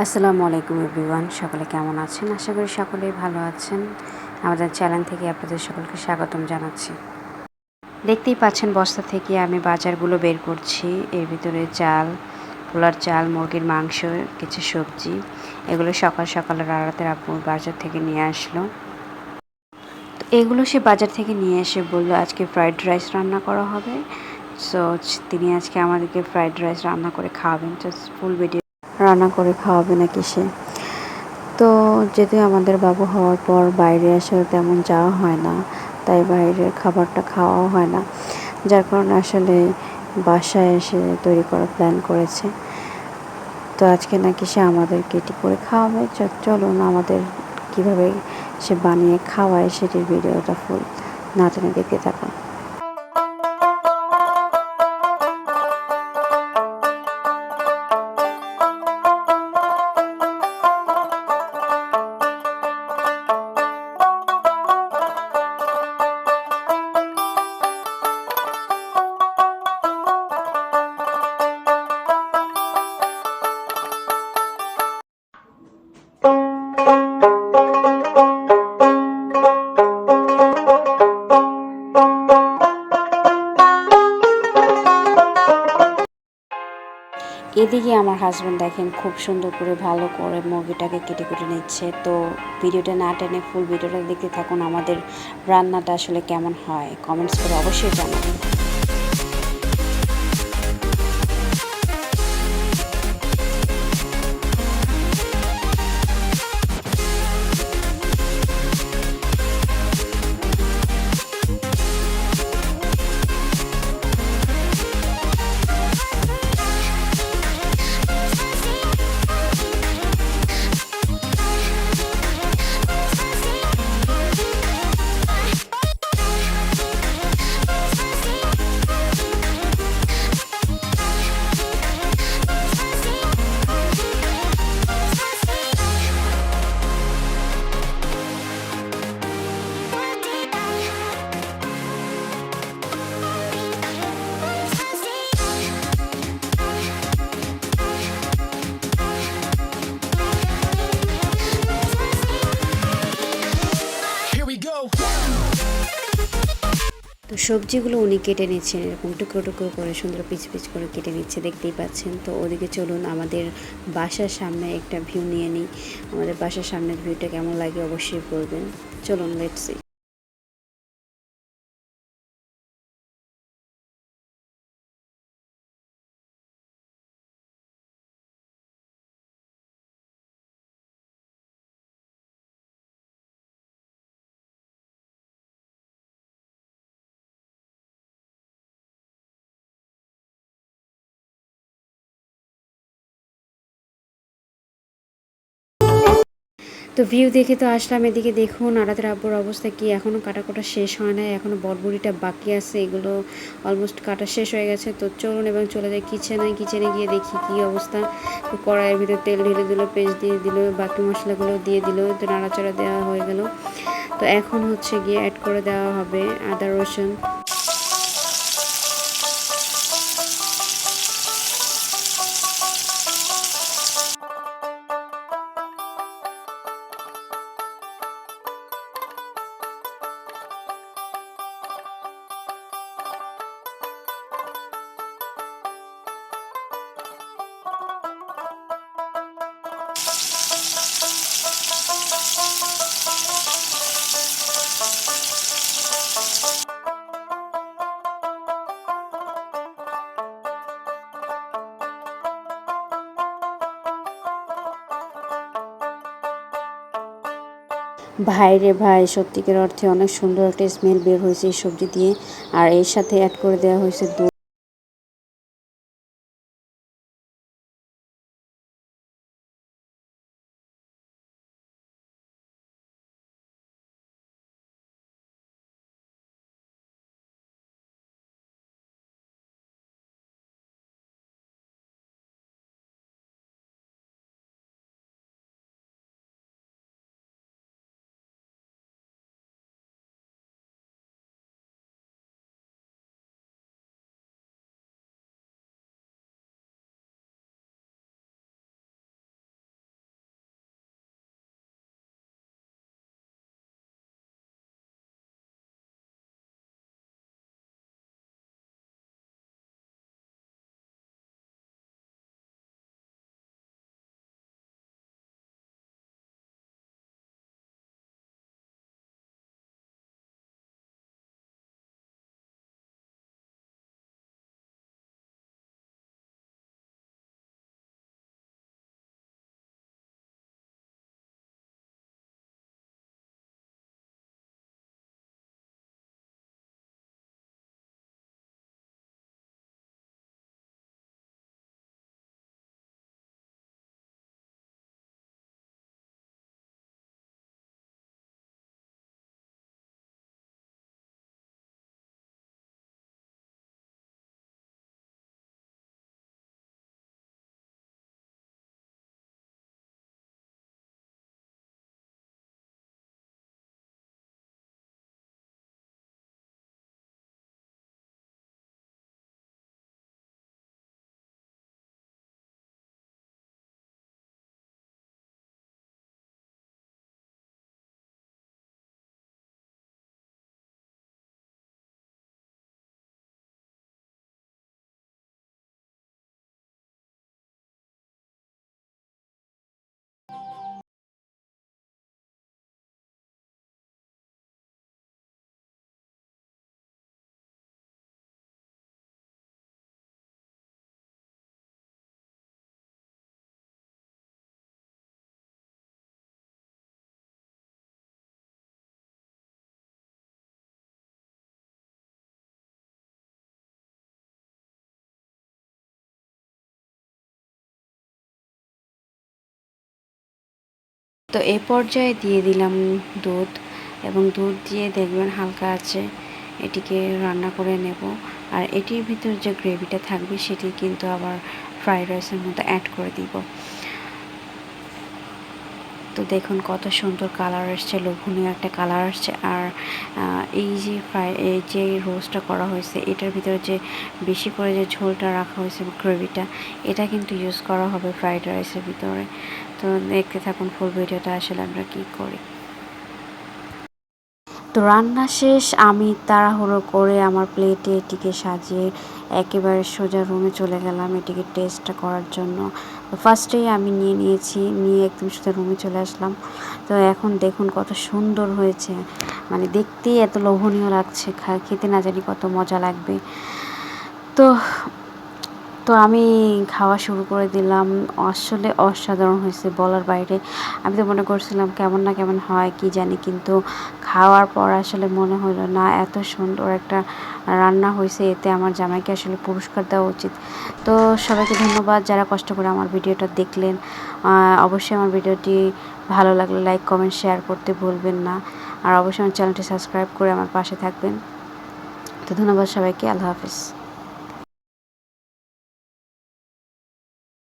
আসসালামু আলাইকুম এভরিওয়ান, সকলে কেমন আছেন? আশা করি সকলেই ভালো আছেন। আমাদের চ্যানেল থেকে আপনাদের সকলকে স্বাগতম জানাচ্ছি। দেখতেই পাচ্ছেন বস্তা থেকে আমি বাজারগুলো বের করছি। এর ভিতরে চাল, পোলার চাল, মুরগির মাংস, কিছু সবজি, এগুলো সকাল সকাল রাতের আব্বু বাজার থেকে নিয়ে আসলো। তো এগুলো সে বাজার থেকে নিয়ে এসে বললো আজকে ফ্রাইড রাইস রান্না করা হবে। সো তিনি আজকে আমাদেরকে ফ্রাইড রাইস রান্না করে খাওয়াবেন। জাস্ট ফুল ভিডিও রান্না করে খাওয়াবে নাকি সে। তো যেহেতু আমাদের বাবু হওয়ার পর বাইরে আসলে তেমন যাওয়া হয় না, তাই বাইরের খাবারটা খাওয়াও হয় না, যার কারণে আসলে বাসায় এসে তৈরি করার প্ল্যান করেছে। তো আজকে নাকি সে আমাদেরকে এটি করে খাওয়াবে। চলুন আমাদের কিভাবে সে বানিয়ে খাওয়ায় সেটির ভিডিওটা ফুল না টেনে দেখতে থাকুন। এদিকে আমার হাজব্যান্ড দেখেন খুব সুন্দর করে ভালো করে মুরগিটাকে কেটে কেটে নিচ্ছে। তো ভিডিওটা না টেনে ফুল ভিডিওটা দেখতে থাকুন। আমাদের রান্নাটা আসলে কেমন হয় কমেন্টস করে অবশ্যই জানাবেন। তো সবজিগুলো উনি কেটে নিচ্ছেন, এরকম টুকরো টুকরো করে সুন্দর পিচ পিচ করে কেটে নিচ্ছে, দেখতেই পাচ্ছেন। তো ওদিকে চলুন আমাদের বাসার সামনে একটা ভিউ নিয়ে নিই। আমাদের বাসার সামনের ভিউটা কেমন লাগে অবশ্যই বলবেন। চলুন লেটস সি। তো ভিউ দেখে তো আসলাম। এদিকে দেখুন আরাতের আব্বুর অবস্থা কি, এখনও কাটা শেষ হয় নাই, এখনও বটবড়িটা বাকি আছে, এগুলো অলমোস্ট কাটা শেষ হয়ে গেছে। তো চলুন এবং চলে যাই কিচেনে গিয়ে দেখি কি অবস্থা। তো কড়াইয়ের ভিতরে তেল ঢেলে দিল, পেস্ট দিয়ে দিল, বাকি মশলাগুলো দিয়ে দিল, তো নাড়াচাড়া দেওয়া হয়ে গেল। তো এখন হচ্ছে গিয়ে অ্যাড করে দেওয়া হবে আদা রসুন। ভাই রে ভাই, সত্যিকার অর্থে অনেক সুন্দর একটা স্মেল বের হয়েছে এই সবজি দিয়ে। আর এর সাথে অ্যাড করে দেওয়া হয়েছে দুধ। তো এই পর্যায়ে দিয়ে দিলাম দুধ, এবং দুধ দিয়ে দেখবেন হালকা আছে এটিকে রান্না করে নেব। আর এটির ভিতর যে গ্রেভিটা থাকবে সেটি কিন্তু আবার ফ্রাইড রাইসের মধ্যে অ্যাড করে দিব। তো দেখুন কত সুন্দর কালার আসছে, লোভনীয় একটা কালার আসছে। আর এই যে রোস্টটা করা হয়েছে এটার ভিতরে যে বেশি করে যে ঝোলটা রাখা হয়েছে গ্রেভিটা, এটা কিন্তু ইউজ করা হবে ফ্রাইড রাইসের ভিতরে। তো দেখতে থাকুন ফুল ভিডিওটা আসলে আমরা কী করি। তো রান্না শেষ, আমি তাড়াহুড়ো করে আমার প্লেটে এটিকে সাজিয়ে একেবারে সোজা রুমে চলে গেলাম এটিকে টেস্টটা করার জন্য। তো ফার্স্টেই আমি নিয়ে একদম সোজা রুমে চলে আসলাম। তো এখন দেখুন কত সুন্দর হয়েছে, মানে দেখতেই এত লোভনীয় লাগছে, খেতে না জানি কত মজা লাগবে। তো তো আমি খাওয়া শুরু করে দিলাম। আসলে অসাধারণ হয়েছে বলার বাইরে। আমি তো মনে করছিলাম কেমন না কেমন হয় কি জানি, কিন্তু খাওয়ার পর আসলে মনে হলো না, এত সুন্দর একটা রান্না হয়েছে, এতে আমার জামাইকে আসলে পুরস্কার দেওয়া উচিত। তো সবাইকে ধন্যবাদ যারা কষ্ট করে আমার ভিডিওটা দেখলেন। অবশ্যই আমার ভিডিওটি ভালো লাগলে লাইক কমেন্ট শেয়ার করতে ভুলবেন না। আর অবশ্যই আমার চ্যানেলটি সাবস্ক্রাইব করে আমার পাশে থাকবেন। তো ধন্যবাদ সবাইকে, আল্লাহ হাফিজ।